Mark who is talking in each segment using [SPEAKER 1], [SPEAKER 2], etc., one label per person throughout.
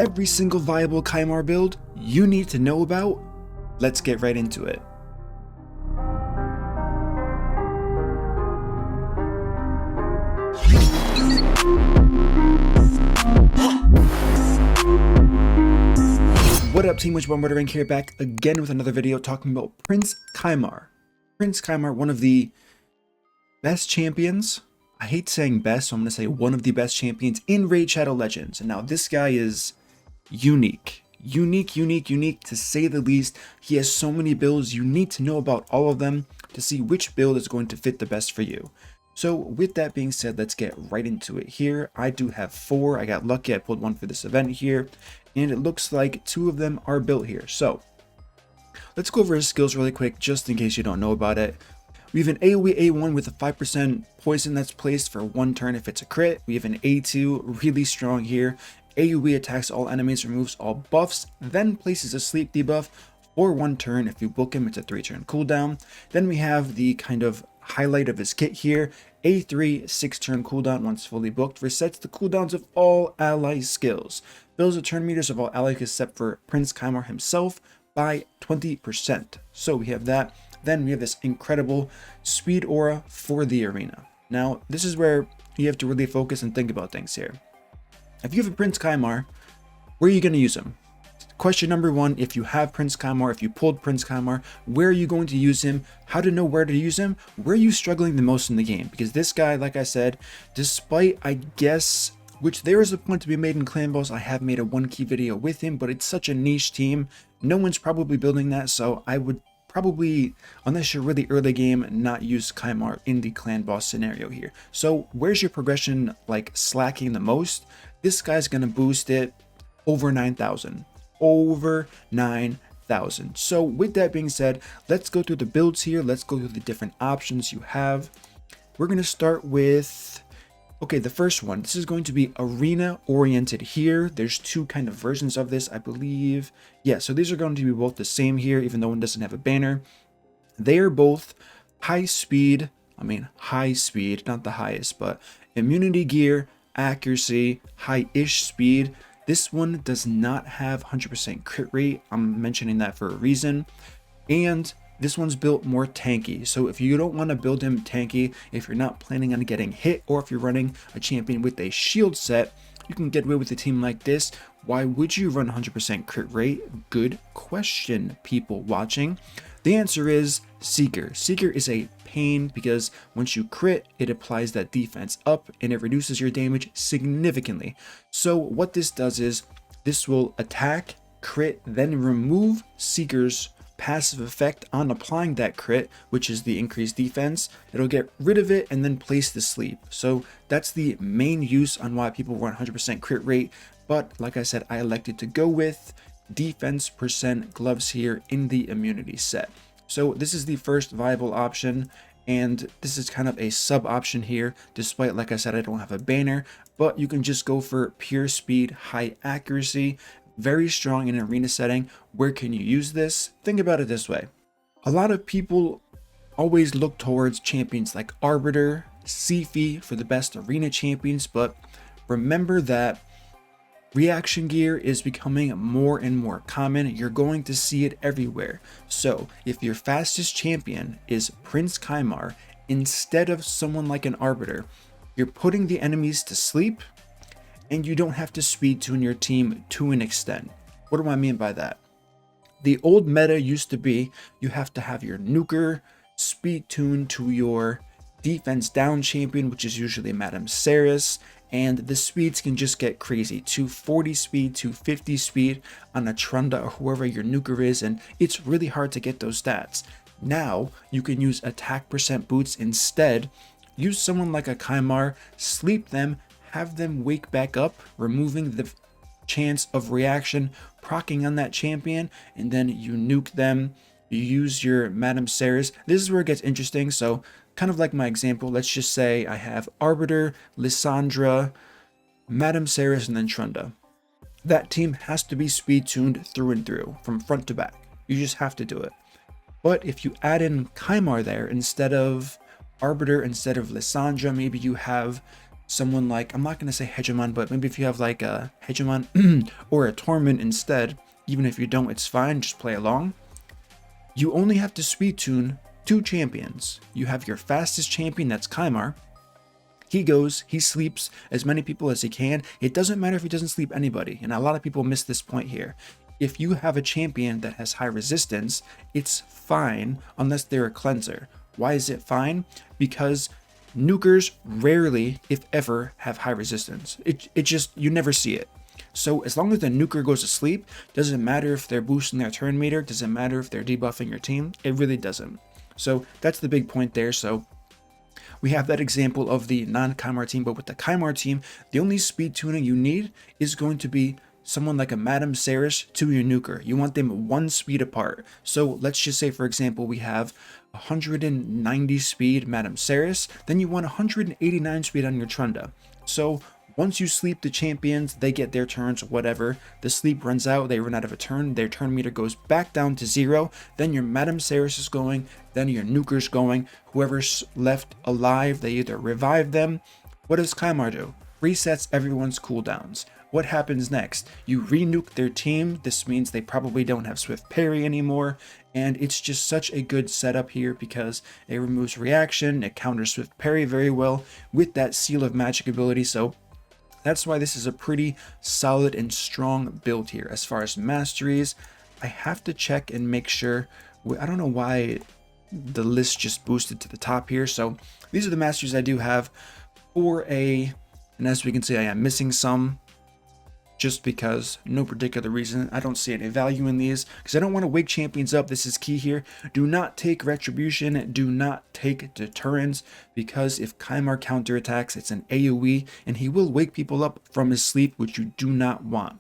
[SPEAKER 1] every single viable Kymar build you need to know about. Let's get right into it. What up, team? It's MurderInc here, back again with another video talking about Prince Kymar. Prince Kymar, one of the best champions. I hate saying best, so I'm going to say one of the best champions in Raid Shadow Legends. And now this guy is unique to say the least. He has so many builds. You need to know about all of them to see which build is going to fit the best for you. So with that being said, let's get right into it here. I do have 4. I got lucky. I pulled one for this event here, and it looks like 2 of them are built here. So let's go over his skills really quick, just in case you don't know about it. We have an AoE A1 with a 5% poison that's placed for 1 turn if it's a crit. We have an A2, really strong here. AoE attacks all enemies, removes all buffs, then places a sleep debuff for 1 turn. If you book him, it's a 3-turn cooldown. Then we have the kind of highlight of his kit here. A3, 6-turn cooldown once fully booked, resets the cooldowns of all ally skills. Fills the turn meters of all allies except for Prince Kymar himself by 20%. So we have that. Then we have this incredible speed aura for the arena. Now, this is where you have to really focus and think about things here. If you have a Prince Kymar, where are you going to use him? Question number 1, if you have Prince Kymar, if you pulled Prince Kymar, where are you going to use him? How to know where to use him? Where are you struggling the most in the game? Because this guy, like I said, despite, I guess, which there is a point to be made in Clan Boss, I have made a 1 key video with him, but it's such a niche team. No one's probably building that, so I would probably, unless you're really early game, not use Kymar in the Clan Boss scenario here. So where's your progression like slacking the most? This guy's going to boost it over 9,000. Over 9,000. So with that being said, let's go through the builds here. Let's go through the different options you have. We're going to start with, okay, the first one. This is going to be arena oriented here. There's 2 kind of versions of this, I believe. Yeah, so these are going to be both the same here, even though one doesn't have a banner. They are both high speed, not the highest, but immunity gear, accuracy, high-ish speed. This one does not have 100% crit rate. I'm mentioning that for a reason. And this one's built more tanky. So if you don't want to build him tanky, if you're not planning on getting hit, or if you're running a champion with a shield set, you can get away with a team like this. Why would you run 100% crit rate? Good question, people watching. The answer is Seeker. Seeker is a pain because once you crit, it applies that defense up and it reduces your damage significantly. So what this does is this will attack, crit, then remove Seeker's passive effect on applying that crit, which is the increased defense. It'll get rid of it and then place the sleep. So that's the main use on why people run 100% crit rate. But like I said, I elected to go with defense percent gloves here in the immunity set. So this is the first viable option, and this is kind of a sub option here, despite, like I said, I don't have a banner, but you can just go for pure speed, high accuracy, very strong in an arena setting. Where can you use this? Think about it this way. A lot of people always look towards champions like Arbiter, Sifi for the best arena champions, but remember that reaction gear is becoming more and more common. You're going to see it everywhere. So if your fastest champion is Prince Kymar instead of someone like an Arbiter, you're putting the enemies to sleep, and you don't have to speed tune your team to an extent. What do I mean by that? The old meta used to be you have to have your nuker speed tune to your defense down champion, which is usually Madame Saris, and the speeds can just get crazy. 240 speed, 250 speed on a Trunda or whoever your nuker is, and it's really hard to get those stats. Now you can use attack percent boots instead. Use someone like a Kymar, sleep them, have them wake back up, removing the chance of reaction, proccing on that champion, and then you nuke them. You use your Madame Saris. This is where it gets interesting. So kind of like my example, let's just say I have Arbiter, Lissandra, Madame Saris, and then Trunda. That team has to be speed tuned through and through, from front to back. You just have to do it. But if you add in Kymar there instead of Arbiter, instead of Lissandra, maybe you have someone like, I'm not going to say Hegemon, but maybe if you have like a Hegemon or a Torment instead, even if you don't, it's fine, just play along. You only have to speed tune 2 champions. You have your fastest champion, that's Kymar. He goes, he sleeps as many people as he can. It doesn't matter if he doesn't sleep anybody, and a lot of people miss this point here. If you have a champion that has high resistance, it's fine unless they're a cleanser. Why is it fine? Because nukers rarely, if ever, have high resistance. It just, you never see it. So as long as the nuker goes to sleep, doesn't matter if they're boosting their turn meter, doesn't matter if they're debuffing your team, it really doesn't. So that's the big point there. So we have that example of the non-Kymar team, but with the Kymar team, the only speed tuning you need is going to be someone like a Madame Ceres to your nuker. You want them 1 speed apart. So let's just say, for example, we have 190 speed Madame Ceres, then you want 189 speed on your Trunda. So once you sleep the champions, they get their turns, whatever. The sleep runs out, they run out of a turn, their turn meter goes back down to 0. Then your Madame Ceres is going, then your nuker's going. Whoever's left alive, they either revive them. What does Kymar do? Resets everyone's cooldowns. What happens next? You renuke their team. This means they probably don't have Swift Parry anymore. And it's just such a good setup here because it removes reaction, it counters Swift Parry very well with that Seal of Magic ability. So that's why this is a pretty solid and strong build here. As far as masteries, I have to check and make sure. I don't know why the list just boosted to the top here. So these are the masteries I do have for and as we can see, I am missing some just because, no particular reason. I don't see any value in these because I don't want to wake champions up. This is key here. Do not take retribution, do not take deterrence, because if Kymar counterattacks, it's an AoE and he will wake people up from his sleep, which you do not want.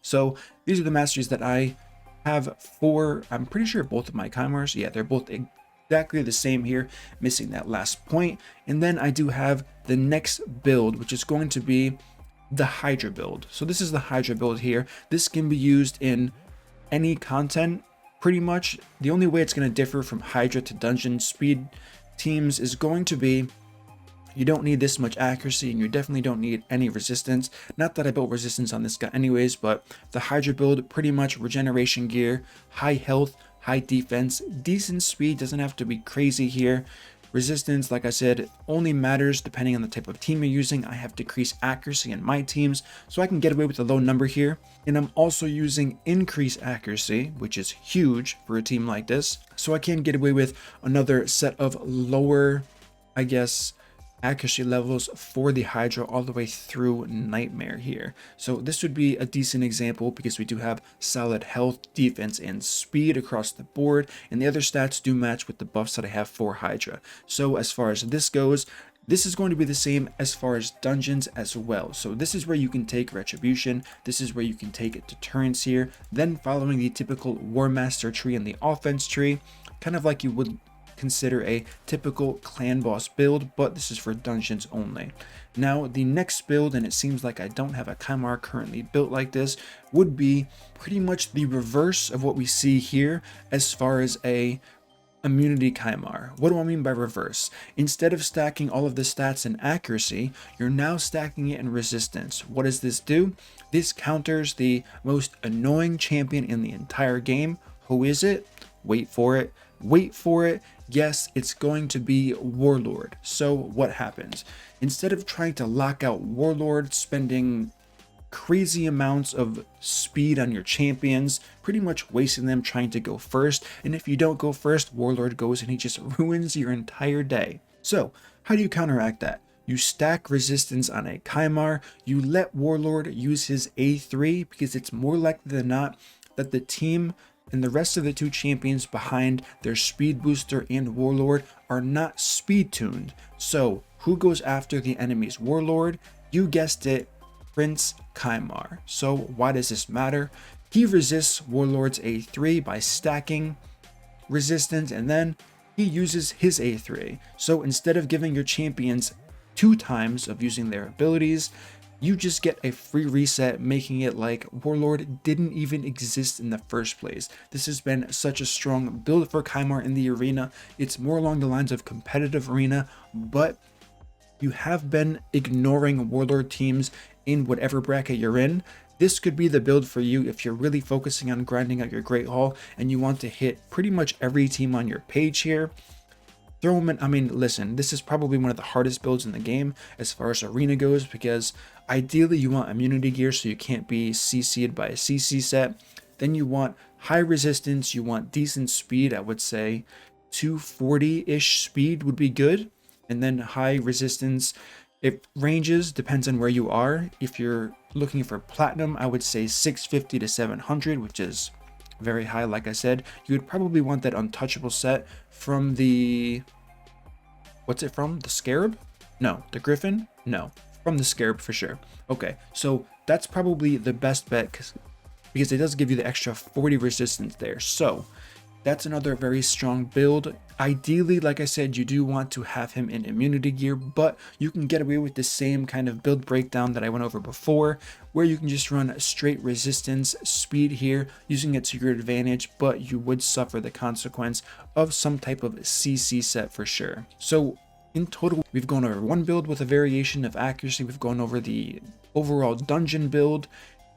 [SPEAKER 1] So these are the masteries that I have for, I'm pretty sure both of my Kymars. Yeah, they're both exactly the same here, missing that last point. And then I do have the next build, which is going to be the Hydra build. So this is the Hydra build here. This can be used in any content pretty much. The only way it's going to differ from Hydra to dungeon speed teams is going to be you don't need this much accuracy and you definitely don't need any resistance. Not that I built resistance on this guy anyways, but the Hydra build, pretty much regeneration gear, high health, high defense, decent speed, doesn't have to be crazy here. Resistance, like I said, only matters depending on the type of team you're using. I have decreased accuracy in my teams, so I can get away with a low number here. And I'm also using increased accuracy, which is huge for a team like this. So I can get away with another set of lower, I guess, accuracy levels for the Hydra all the way through Nightmare here. So this would be a decent example because we do have solid health, defense, and speed across the board, and the other stats do match with the buffs that I have for Hydra. So as far as this goes, this is going to be the same as far as dungeons as well. So this is where you can take retribution, this is where you can take deterrence here, then following the typical War Master tree and the offense tree, kind of like you would consider a typical clan boss build, but this is for dungeons only. Now the next build, and it seems like I don't have a Kymar currently built like this, would be pretty much the reverse of what we see here as far as a immunity Kymar. What do I mean by reverse? Instead of stacking all of the stats in accuracy, you're now stacking it in resistance. What does this do? This counters the most annoying champion in the entire game. Who is it? Wait for it. Wait for it. Yes, it's going to be Warlord. So what happens? Instead of trying to lock out Warlord, spending crazy amounts of speed on your champions, pretty much wasting them trying to go first, and if you don't go first, Warlord goes and he just ruins your entire day. So how do you counteract that? You stack resistance on a Kymar, you let Warlord use his A3 because it's more likely than not that the team and the rest of the 2 champions behind their speed booster and Warlord are not speed tuned. So who goes after the enemy's Warlord? You guessed it, Prince Kymar. So why does this matter? He resists Warlord's A3 by stacking resistance, and then he uses his A3. So instead of giving your champions 2 times of using their abilities, you just get a free reset, making it like Warlord didn't even exist in the first place. This has been such a strong build for Kymar in the arena. It's more along the lines of competitive arena, but you have been ignoring Warlord teams in whatever bracket you're in, this could be the build for you if you're really focusing on grinding out your Great Hall and you want to hit pretty much every team on your page here. Throw them in. I mean, listen, this is probably one of the hardest builds in the game as far as arena goes, because ideally you want immunity gear so you can't be CC'd by a CC set. Then you want high resistance, you want decent speed. I would say 240-ish speed would be good, and then high resistance. It ranges, depends on where you are. If you're looking for platinum, I would say 650 to 700, which is very high. Like I said, you would probably want that untouchable set from the, what's it from? The Scarab? No. The Griffin? No. From the Scarab for sure. Okay, so that's probably the best bet because it does give you the extra 40 resistance there. So that's another very strong build. Ideally, like I said, you do want to have him in immunity gear, but you can get away with the same kind of build breakdown that I went over before, where you can just run straight resistance speed here, using it to your advantage, but you would suffer the consequence of some type of CC set for sure. So in total, we've gone over one build with a variation of accuracy, we've gone over the overall dungeon build,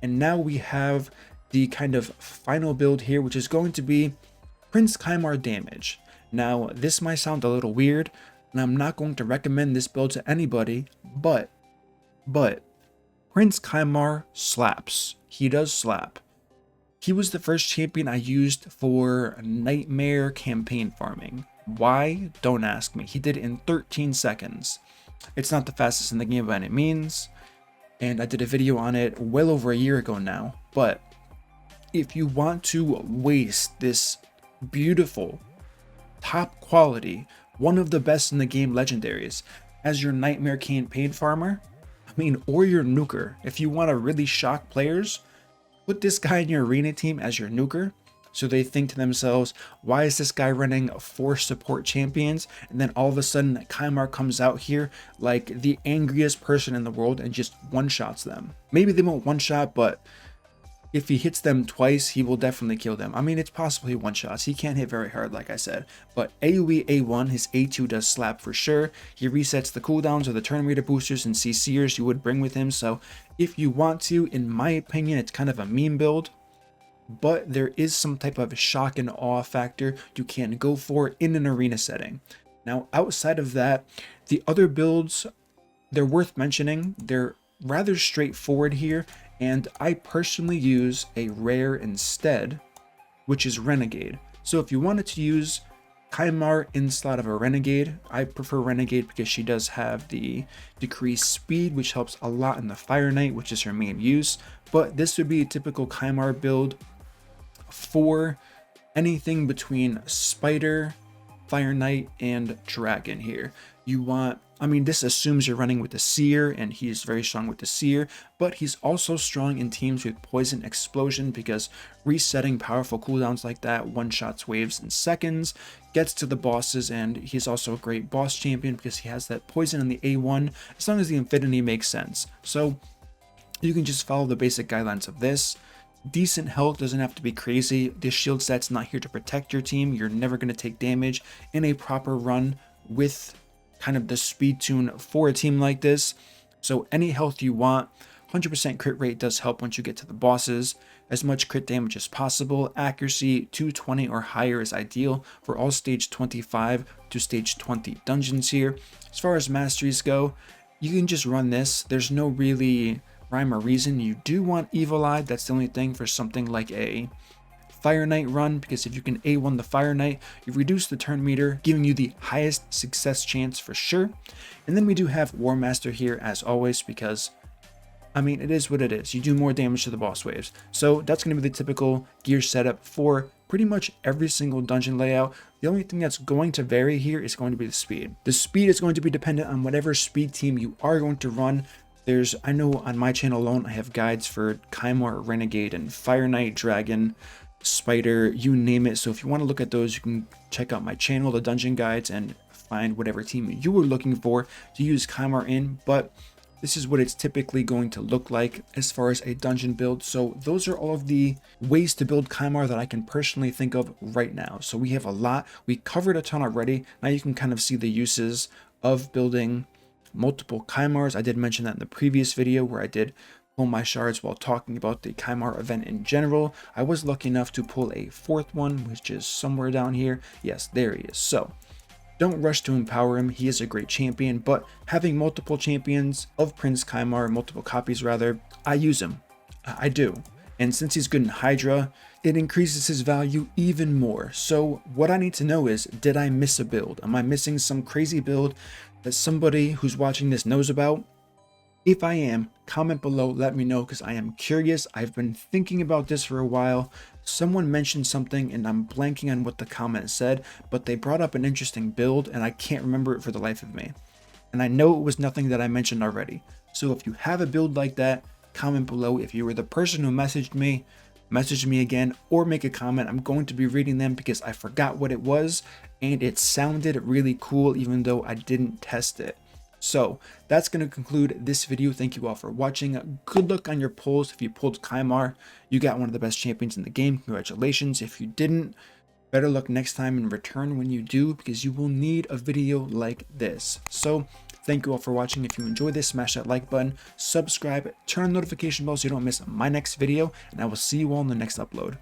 [SPEAKER 1] and now we have the kind of final build here, which is going to be Prince Kymar damage. Now, this might sound a little weird, and I'm not going to recommend this build to anybody, but Prince Kymar slaps. He does slap. He was the first champion I used for nightmare campaign farming. Why? Don't ask me. He did it in 13 seconds. It's not the fastest in the game by any means, and I did a video on it well over a year ago now, but if you want to waste this beautiful, top quality, one of the best in the game legendaries as your nightmare campaign farmer, I mean, or your nuker, if you want to really shock players, put this guy in your arena team as your nuker, so they think to themselves, why is this guy running 4 support champions? And then all of a sudden Kymar comes out here like the angriest person in the world and just one-shots them. Maybe they won't one-shot, but if he hits them twice, he will definitely kill them. I mean, it's possible he one-shots. He can't hit very hard, like I said. But AoE A1, his A2 does slap for sure. He resets the cooldowns or the turn meter boosters and CCers you would bring with him. So if you want to, in my opinion, it's kind of a meme build. But there is some type of shock and awe factor you can go for in an arena setting. Now, outside of that, the other builds, they're worth mentioning. They're rather straightforward here, and I personally use a rare instead, which is Renegade. So if you wanted to use Kymar in slot of a Renegade, I prefer Renegade because she does have the decreased speed, which helps a lot in the Fire Knight, which is her main use. But this would be a typical Kymar build for anything between Spider, Fire Knight, and Dragon here. You want, I mean, this assumes you're running with the Seer, and he's very strong with the Seer, but he's also strong in teams with Poison Explosion because resetting powerful cooldowns like that one-shots waves in seconds, gets to the bosses, and he's also a great boss champion because he has that poison on the A1, as long as the Infinity makes sense. So you can just follow the basic guidelines of this. Decent health, doesn't have to be crazy. This shield set's not here to protect your team. You're never going to take damage in a proper run with kind of the speed tune for a team like this. So any health you want. 100% crit rate does help once you get to the bosses. As much crit damage as possible. Accuracy 220 or higher is ideal for all stage 25 to stage 20 dungeons here. As far as masteries go, you can just run this. There's no really rhyme or reason. You do want Evil Eye. That's the only thing for something like a Fire Knight run, because if you can A1 the Fire Knight, you reduce the turn meter, giving you the highest success chance for sure. And then we do have War Master here as always, because I mean, it is what it is. You do more damage to the boss waves. So that's going to be the typical gear setup for pretty much every single dungeon layout. The only thing that's going to vary here is going to be the speed. The speed is going to be dependent on whatever speed team you are going to run. I know on my channel alone, I have guides for Kymar, Renegade, and Fire Knight, Dragon, Spider, you name it. So if you want to look at those, you can check out my channel, the dungeon guides, and find whatever team you were looking for to use Kymar in. But this is what it's typically going to look like as far as a dungeon build. So those are all of the ways to build Kymar that I can personally think of right now. So we have a lot. We covered a ton already. Now you can kind of see the uses of building multiple Kymars. I did mention that in the previous video where I did pull my shards while talking about the Kymar event in general. I was lucky enough to pull a fourth one, which is somewhere down here. Yes, there he is. So don't rush to empower him. He is a great champion, but having multiple champions of Prince Kymar, multiple copies rather, I use him. I do. And since he's good in Hydra, it increases his value even more. So what I need to know is, did I miss a build? Am I missing some crazy build that somebody who's watching this knows about? If I am, comment below, let me know, because I am curious. I've been thinking about this for a while. Someone mentioned something and I'm blanking on what the comment said, but they brought up an interesting build and I can't remember it for the life of me. And I know it was nothing that I mentioned already. So if you have a build like that, comment below. If you were the person who message me again, or make a comment. I'm going to be reading them because I forgot what it was and it sounded really cool even though I didn't test it. So that's going to conclude this video. Thank you all for watching. Good luck on your pulls. If you pulled Kymar, you got one of the best champions in the game. Congratulations. If you didn't, better luck next time in return when you do, because you will need a video like this. So thank you all for watching. If you enjoyed this, smash that like button, subscribe, turn on the notification bell so you don't miss my next video, and I will see you all in the next upload.